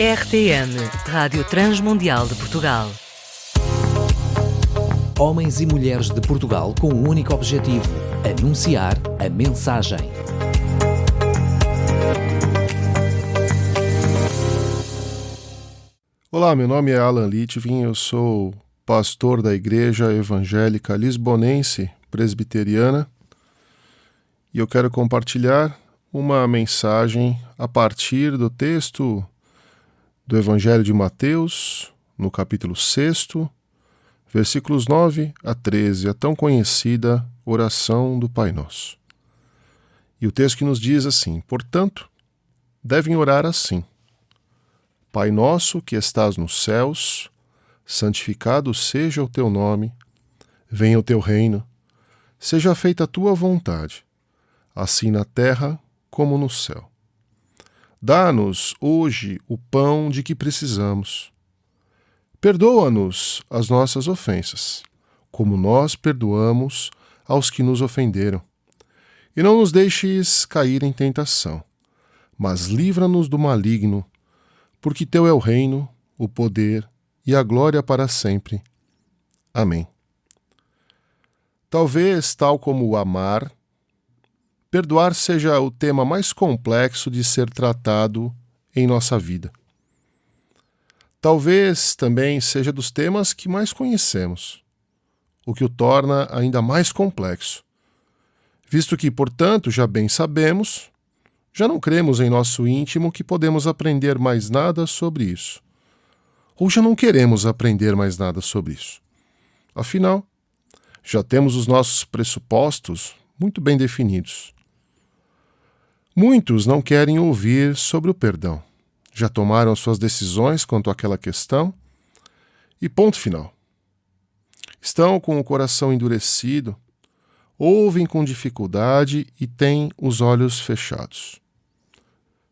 RTM, Rádio Transmundial de Portugal. Homens e mulheres de Portugal com um único objetivo: anunciar a mensagem. Olá, meu nome é Alan Litvin, eu sou pastor da Igreja Evangélica Lisbonense Presbiteriana e eu quero compartilhar uma mensagem a partir do texto do Evangelho de Mateus, no capítulo 6, versículos 9 a 13, a tão conhecida oração do Pai Nosso. E o texto que nos diz assim: portanto, devem orar assim: Pai nosso que estás nos céus, santificado seja o teu nome, venha o teu reino, seja feita a tua vontade, assim na terra como no céu. Dá-nos hoje o pão de que precisamos. Perdoa-nos as nossas ofensas, como nós perdoamos aos que nos ofenderam. E não nos deixes cair em tentação, mas livra-nos do maligno, porque teu é o reino, o poder e a glória para sempre. Amém. Talvez, tal como o amar, perdoar seja o tema mais complexo de ser tratado em nossa vida. Talvez também seja dos temas que mais conhecemos, o que o torna ainda mais complexo, visto que, portanto, já bem sabemos, já não cremos em nosso íntimo que podemos aprender mais nada sobre isso, ou já não queremos aprender mais nada sobre isso. Afinal, já temos os nossos pressupostos muito bem definidos. Muitos não querem ouvir sobre o perdão. Já tomaram suas decisões quanto àquela questão e ponto final. Estão com o coração endurecido, ouvem com dificuldade e têm os olhos fechados.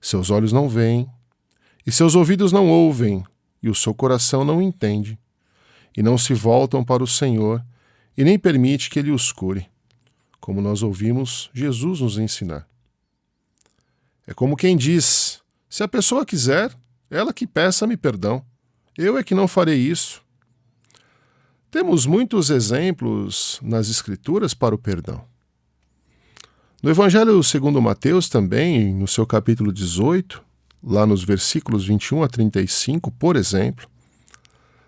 Seus olhos não veem, e seus ouvidos não ouvem, e o seu coração não entende, e não se voltam para o Senhor, e nem permite que Ele os cure, como nós ouvimos Jesus nos ensinar. É como quem diz: se a pessoa quiser, ela que peça-me perdão. Eu é que não farei isso. Temos muitos exemplos nas Escrituras para o perdão. No Evangelho segundo Mateus também, no seu capítulo 18, lá nos versículos 21 a 35, por exemplo,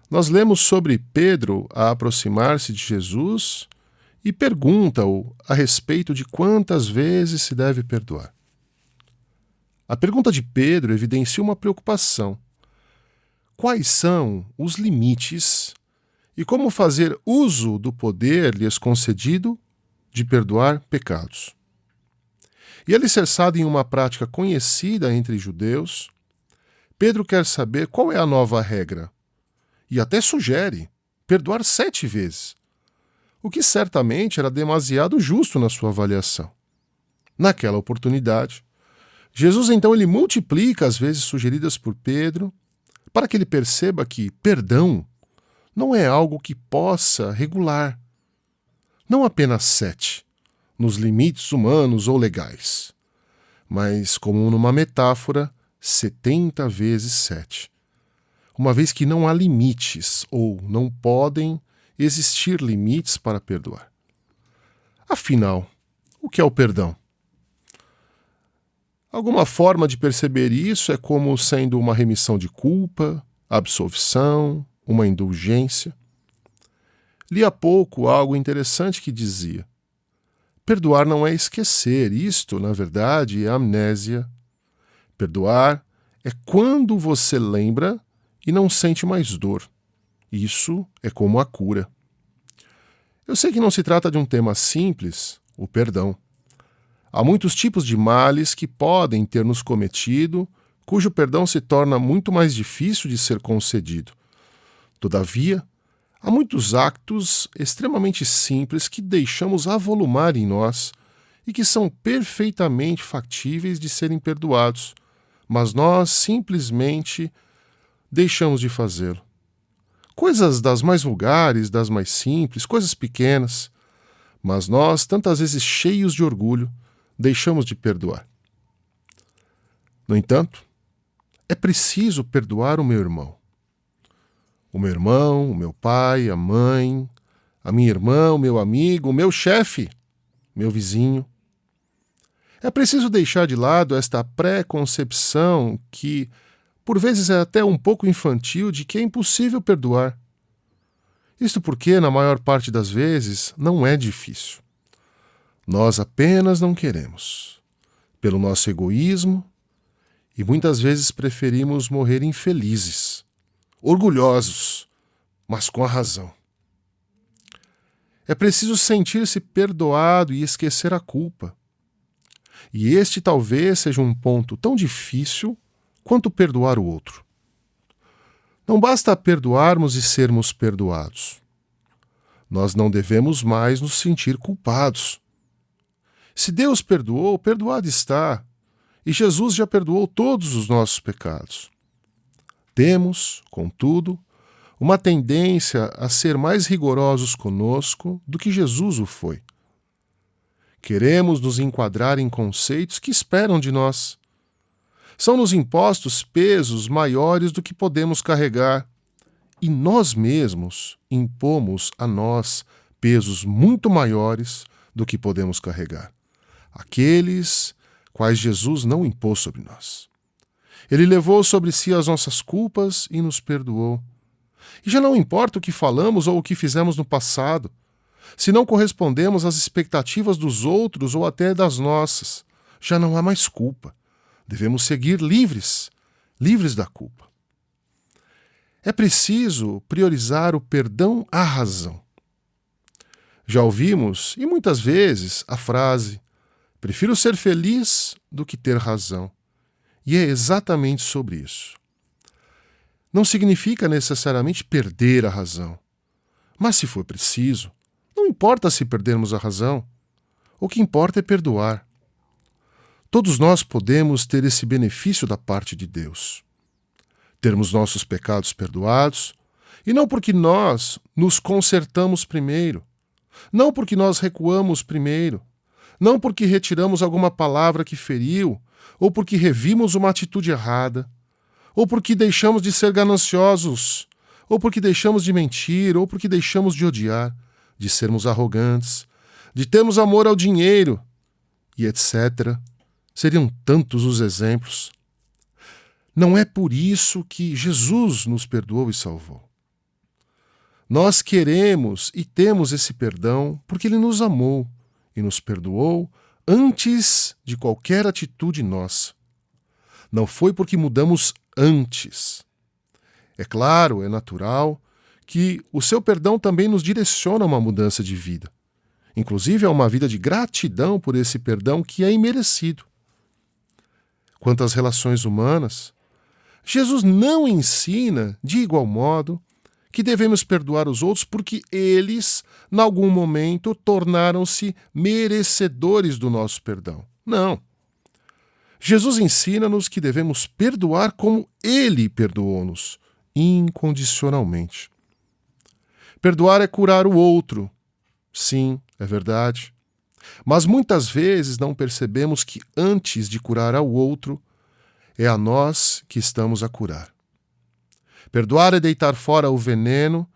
nós lemos sobre Pedro a aproximar-se de Jesus e pergunta-o a respeito de quantas vezes se deve perdoar. A pergunta de Pedro evidencia uma preocupação. Quais são os limites e como fazer uso do poder lhes concedido de perdoar pecados? E alicerçado em uma prática conhecida entre judeus, Pedro quer saber qual é a nova regra e até sugere perdoar 7 vezes, o que certamente era demasiado justo na sua avaliação. Naquela oportunidade, Jesus então ele multiplica as vezes sugeridas por Pedro para que ele perceba que perdão não é algo que possa regular, não apenas 7, nos limites humanos ou legais, mas como numa metáfora, 70 vezes 7, uma vez que não há limites ou não podem existir limites para perdoar. Afinal, o que é o perdão? Alguma forma de perceber isso é como sendo uma remissão de culpa, absolvição, uma indulgência. Li há pouco algo interessante que dizia: perdoar não é esquecer, isto, na verdade, é amnésia. Perdoar é quando você lembra e não sente mais dor. Isso é como a cura. Eu sei que não se trata de um tema simples, o perdão. Há muitos tipos de males que podem ter nos cometido, cujo perdão se torna muito mais difícil de ser concedido. Todavia, há muitos actos extremamente simples que deixamos avolumar em nós e que são perfeitamente factíveis de serem perdoados, mas nós simplesmente deixamos de fazê-lo. Coisas das mais vulgares, das mais simples, coisas pequenas, mas nós, tantas vezes cheios de orgulho, deixamos de perdoar. No entanto, É preciso perdoar o meu irmão. O meu irmão, o meu pai, a mãe, a minha irmã, o meu amigo, o meu chefe, meu vizinho. É preciso deixar de lado esta pré-concepção que, por vezes, é até um pouco infantil de que é impossível perdoar. Isto porque, na maior parte das vezes, não é difícil. Nós apenas não queremos, pelo nosso egoísmo, e muitas vezes preferimos morrer infelizes, orgulhosos, mas com a razão. É preciso sentir-se perdoado e esquecer a culpa. E este talvez seja um ponto tão difícil quanto perdoar o outro. Não basta perdoarmos e sermos perdoados. Nós não devemos mais nos sentir culpados. Se Deus perdoou, perdoado está, e Jesus já perdoou todos os nossos pecados. Temos, contudo, uma tendência a ser mais rigorosos conosco do que Jesus o foi. Queremos nos enquadrar em conceitos que esperam de nós. São-nos impostos pesos maiores do que podemos carregar, e nós mesmos impomos a nós pesos muito maiores do que podemos carregar. Aqueles quais Jesus não impôs sobre nós. Ele levou sobre si as nossas culpas e nos perdoou. E já não importa o que falamos ou o que fizemos no passado, se não correspondemos às expectativas dos outros ou até das nossas, já não há mais culpa. Devemos seguir livres da culpa. É preciso priorizar o perdão à razão. Já ouvimos, e muitas vezes, a frase: prefiro ser feliz do que ter razão. E é exatamente sobre isso. Não significa necessariamente perder a razão. Mas se for preciso, não importa se perdermos a razão. O que importa é perdoar. Todos nós podemos ter esse benefício da parte de Deus. Termos nossos pecados perdoados, e não porque nós nos consertamos primeiro, não porque nós recuamos primeiro, não porque retiramos alguma palavra que feriu, ou porque revimos uma atitude errada, ou porque deixamos de ser gananciosos, ou porque deixamos de mentir, ou porque deixamos de odiar, de sermos arrogantes, de termos amor ao dinheiro, e etc. Seriam tantos os exemplos. Não é por isso que Jesus nos perdoou e salvou. Nós queremos e temos esse perdão porque Ele nos amou e nos perdoou antes de qualquer atitude nossa. Não foi porque mudamos antes. É claro, é natural que o seu perdão também nos direciona a uma mudança de vida. Inclusive a uma vida de gratidão por esse perdão que é imerecido. Quanto às relações humanas, Jesus não ensina, de igual modo, que devemos perdoar os outros porque eles, em algum momento, tornaram-se merecedores do nosso perdão. Não. Jesus ensina-nos que devemos perdoar como Ele perdoou-nos, incondicionalmente. Perdoar é curar o outro. Sim, é verdade. Mas muitas vezes não percebemos que antes de curar ao outro, é a nós que estamos a curar. Perdoar é deitar fora o veneno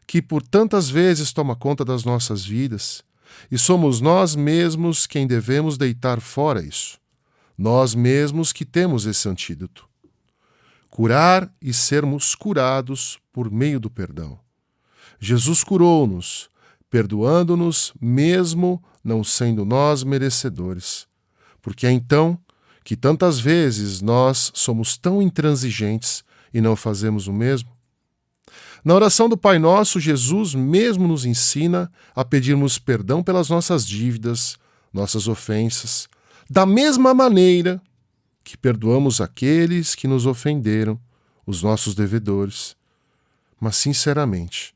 que por tantas vezes toma conta das nossas vidas, e somos nós mesmos quem devemos deitar fora isso. Nós mesmos que temos esse antídoto. Curar e sermos curados por meio do perdão. Jesus curou-nos, perdoando-nos mesmo não sendo nós merecedores. Porque é então que tantas vezes nós somos tão intransigentes e não fazemos o mesmo? Na oração do Pai Nosso, Jesus mesmo nos ensina a pedirmos perdão pelas nossas dívidas, nossas ofensas, da mesma maneira que perdoamos aqueles que nos ofenderam, os nossos devedores. Mas, sinceramente,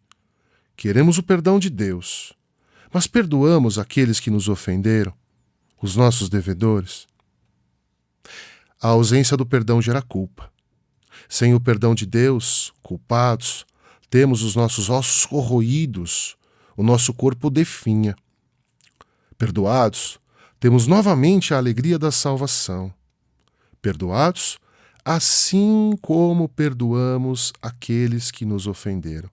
queremos o perdão de Deus, mas perdoamos aqueles que nos ofenderam, os nossos devedores? A ausência do perdão gera culpa. Sem o perdão de Deus, culpados, temos os nossos ossos corroídos, o nosso corpo definha. Perdoados, temos novamente a alegria da salvação. Perdoados, assim como perdoamos aqueles que nos ofenderam.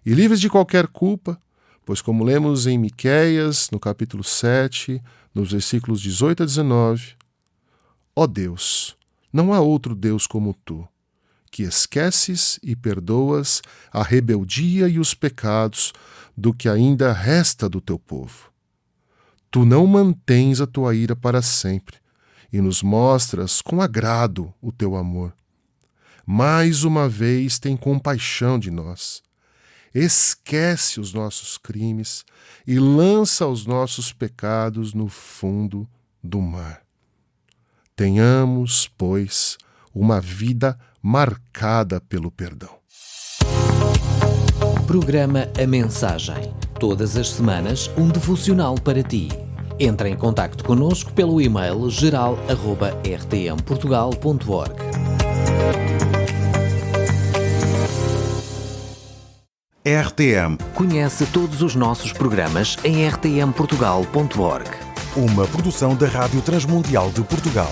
E livres de qualquer culpa, pois como lemos em Miqueias, no capítulo 7, nos versículos 18 a 19, ó Deus, não há outro Deus como tu, que esqueces e perdoas a rebeldia e os pecados do que ainda resta do teu povo. Tu não mantens a tua ira para sempre, e nos mostras com agrado o teu amor. Mais uma vez tem compaixão de nós. Esquece os nossos crimes e lança os nossos pecados no fundo do mar. Tenhamos, pois, uma vida marcada pelo perdão. Programa A Mensagem. Todas as semanas, um devocional para ti. Entre em contacto connosco pelo e-mail geral@rtmportugal.org. RTM, Conhece todos os nossos programas em rtmportugal.org. uma produção da Rádio Transmundial de Portugal.